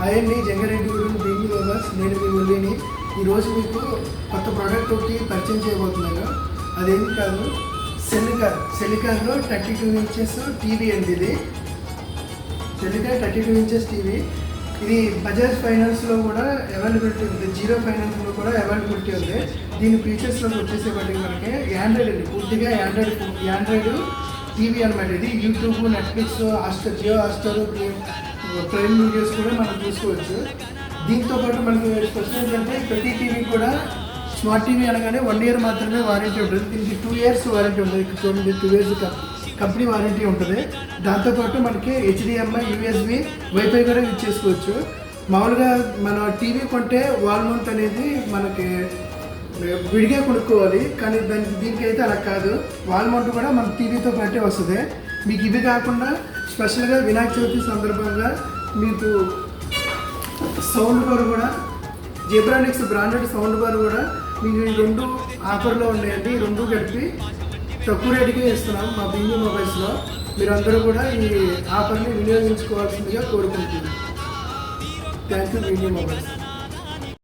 అయ్యండి జంగారెడ్డి గురు BB mobiles. నేను మీ మురళిని. ఈరోజు మీకు కొత్త ప్రోడక్ట్ ఒకటి పరిచయం చేయబోతున్నాను. అదేమి కాదు, సెలికాన్లో 32 ఇంచెస్ టీవీ అండి. ఇది సెలికాన్ 32 ఇంచెస్ టీవీ. ఇది బజాజ్ ఫైనాన్స్లో కూడా అవైలబిలిటీ ఉంది, జీరో ఫైనాన్స్లో కూడా అవైలబిలిటీ ఉంది. దీని ఫీచర్స్లోకి వచ్చేసేపటికి మనకి ఆండ్రాయిడ్ అండి, పూర్తిగా ఆండ్రాయిడ్ టీవీ అనమాట. ఇది YouTube, Netflix, Hotstar, Jio Hotstar, prime videos కూడా మనం చూసుకోవచ్చు. దీంతో పాటు మనకి స్పెషల్ ఏంటంటే ప్రతి టీవీ కూడా స్మార్ట్ టీవీ అనగానే 1 ఇయర్ మాత్రమే వారంటీ ఉంటుంది. దీనికి 2 ఇయర్స్ వారంటీ ఉంటుంది. చూడండి, 2 ఇయర్స్ కంపెనీ వారంటీ ఉంటుంది. దాంతోపాటు మనకి HDMI, USB, వైఫై కూడా యూజ్ చేసుకోవచ్చు. మామూలుగా మన టీవీ కొంటే వాల్ మౌంట్ అనేది మనకి విడిగా కొనుక్కోవాలి, కానీ దీనికి అయితే అలా కాదు. వాల్ మౌంట్ కూడా మన టీవీతో పాటే వస్తుంది. మీకు ఇవి కాకుండా స్పెషల్గా వినాయక చవితి సందర్భంగా మీకు సౌండ్ బార్ కూడా, జెబ్రానిక్స్ బ్రాండెడ్ సౌండ్ బార్ కూడా మీకు ఈ 2 ఆఫర్లో ఉన్నాయండి. ఈ 2 కలిపి తక్కువ రేటుకే ఇస్తున్నాం మా బీబీ మొబైల్స్లో. మీరందరూ కూడా ఈ ఆఫర్ని వినియోగించుకోవాల్సిందిగా కోరుకుంటున్నాను. Thank you BB mobiles.